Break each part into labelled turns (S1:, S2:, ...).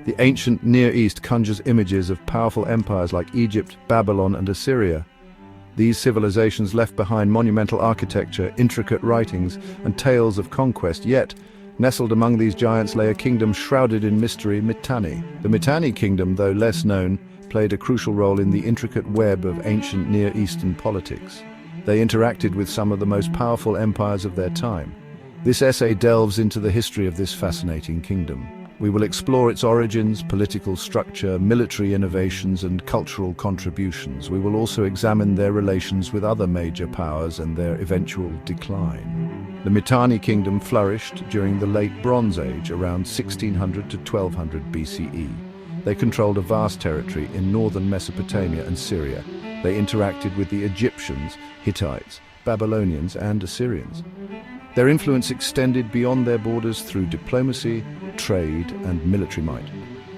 S1: The ancient Near East conjures images of powerful empires like Egypt, Babylon, and Assyria. These civilizations left behind monumental architecture, intricate writings, and tales of conquest, yet, nestled among these giants lay a kingdom shrouded in mystery, Mitanni. The Mitanni kingdom, though less known, played a crucial role in the intricate web of ancient Near Eastern politics. They interacted with some of the most powerful empires of their time. This essay delves into the history of this fascinating kingdom. We will explore its origins, political structure, military innovations, and cultural contributions. We will also examine their relations with other major powers and their eventual decline. The Mitanni kingdom flourished during the Late Bronze Age, around 1600 to 1200 BCE. They controlled a vast territory in northern Mesopotamia and Syria. They interacted with the Egyptians, Hittites, Babylonians, and Assyrians. Their influence extended beyond their borders through diplomacy, trade, and military might.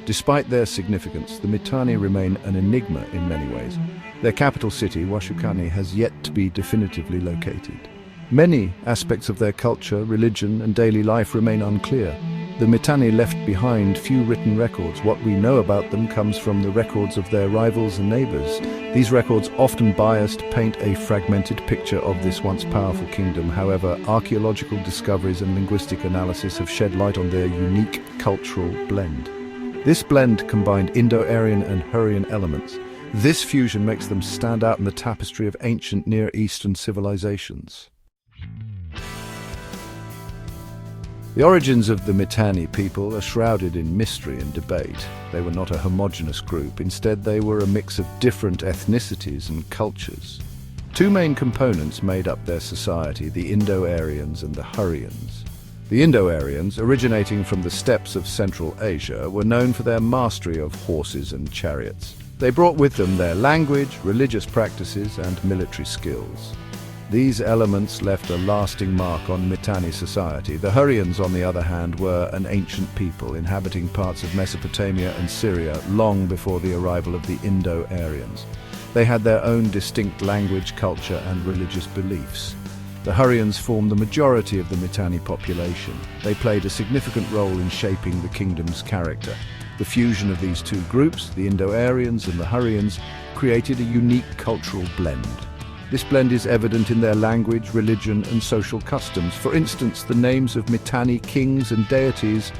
S1: Despite their significance, the Mitanni remain an enigma in many ways. Their capital city, Washukani, has yet to be definitively located. Many aspects of their culture, religion, and daily life remain unclear. The Mitanni left behind few written records. What we know about them comes from the records of their rivals and neighbors. These records, often biased, paint a fragmented picture of this once powerful kingdom. However, archaeological discoveries and linguistic analysis have shed light on their unique cultural blend. This blend combined Indo-Aryan and Hurrian elements. This fusion makes them stand out in the tapestry of ancient Near Eastern civilizations. The origins of the Mitanni people are shrouded in mystery and debate. They were not a homogeneous group. Instead, they were a mix of different ethnicities and cultures. Two main components made up their society, the Indo-Aryans and the Hurrians. The Indo-Aryans, originating from the steppes of Central Asia, were known for their mastery of horses and chariots. They brought with them their language, religious practices, and military skills. These elements left a lasting mark on Mitanni society. The Hurrians, on the other hand, were an ancient people inhabiting parts of Mesopotamia and Syria long before the arrival of the Indo-Aryans. They had their own distinct language, culture, and religious beliefs. The Hurrians formed the majority of the Mitanni population. They played a significant role in shaping the kingdom's character. The fusion of these two groups, the Indo-Aryans and the Hurrians, created a unique cultural blend. This blend is evident in their language, religion, and social customs. For instance, the names of Mitanni kings and deities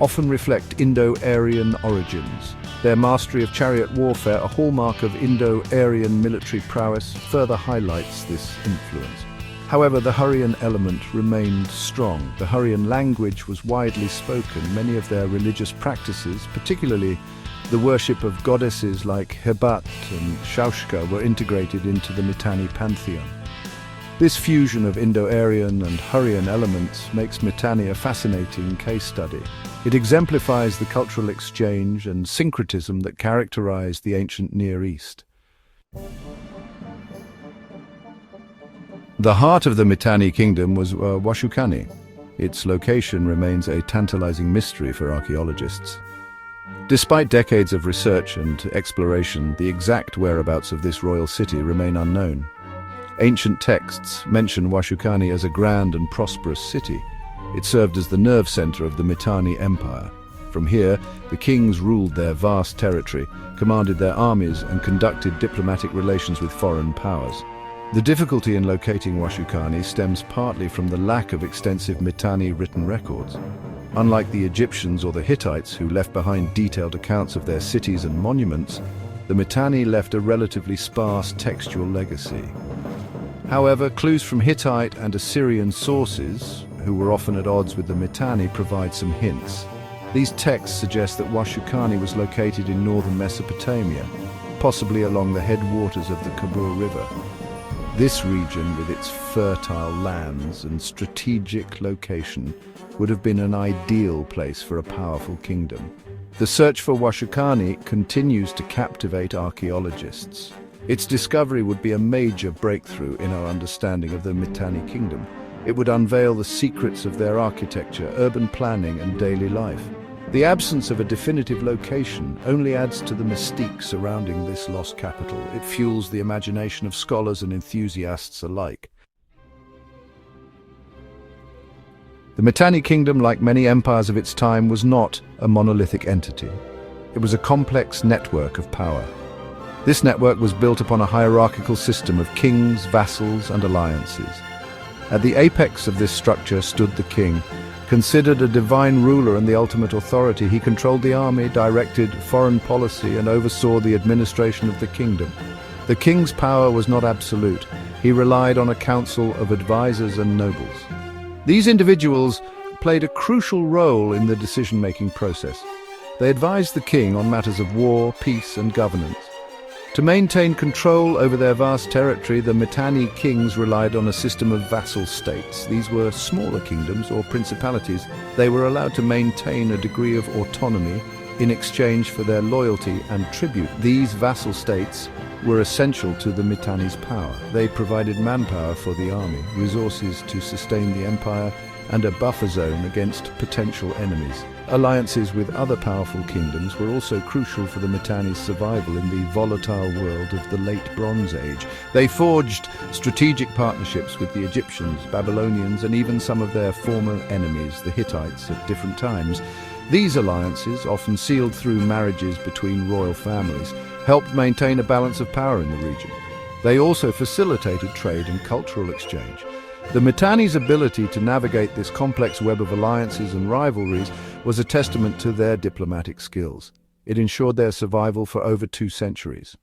S1: often reflect Indo-Aryan origins. Their mastery of chariot warfare, a hallmark of Indo-Aryan military prowess, further highlights this influence. However, the Hurrian element remained strong. The Hurrian language was widely spoken. Many of their religious practices, particularly the worship of goddesses like Hebat and Shaushka, were integrated into the Mitanni pantheon. This fusion of Indo-Aryan and Hurrian elements makes Mitanni a fascinating case study. It exemplifies the cultural exchange and syncretism that characterized the ancient Near East. The heart of the Mitanni kingdom was Washukani. Its location remains a tantalizing mystery for archaeologists. Despite decades of research and exploration, the exact whereabouts of this royal city remain unknown. Ancient texts mention Washukani as a grand and prosperous city. It served as the nerve center of the Mitanni Empire. From here, the kings ruled their vast territory, commanded their armies, and conducted diplomatic relations with foreign powers. The difficulty in locating Washukani stems partly from the lack of extensive Mitanni written records. Unlike the Egyptians or the Hittites, who left behind detailed accounts of their cities and monuments, the Mitanni left a relatively sparse textual legacy. However, clues from Hittite and Assyrian sources, who were often at odds with the Mitanni, provide some hints. These texts suggest that Washukani was located in northern Mesopotamia, possibly along the headwaters of the Kabul River. This region, with its fertile lands and strategic location, would have been an ideal place for a powerful kingdom. The search for Washukani continues to captivate archaeologists. Its discovery would be a major breakthrough in our understanding of the Mitanni kingdom. It would unveil the secrets of their architecture, urban planning, and daily life. The absence of a definitive location only adds to the mystique surrounding this lost capital. It fuels the imagination of scholars and enthusiasts alike. The Mitanni kingdom, like many empires of its time, was not a monolithic entity. It was a complex network of power. This network was built upon a hierarchical system of kings, vassals, and alliances. At the apex of this structure stood the king. Considered a divine ruler and the ultimate authority, he controlled the army, directed foreign policy, and oversaw the administration of the kingdom. The king's power was not absolute. He relied on a council of advisors and nobles. These individuals played a crucial role in the decision-making process. They advised the king on matters of war, peace, and governance. To maintain control over their vast territory, the Mitanni kings relied on a system of vassal states. These were smaller kingdoms or principalities. They were allowed to maintain a degree of autonomy in exchange for their loyalty and tribute. These vassal states were essential to the Mitanni's power. They provided manpower for the army, resources to sustain the empire, and a buffer zone against potential enemies. Alliances with other powerful kingdoms were also crucial for the Mitanni's survival in the volatile world of the Late Bronze Age. They forged strategic partnerships with the Egyptians, Babylonians, and even some of their former enemies, the Hittites, at different times. These alliances, often sealed through marriages between royal families, helped maintain a balance of power in the region. They also facilitated trade and cultural exchange. The Mitanni's ability to navigate this complex web of alliances and rivalries was a testament to their diplomatic skills. It ensured their survival for over 2 centuries.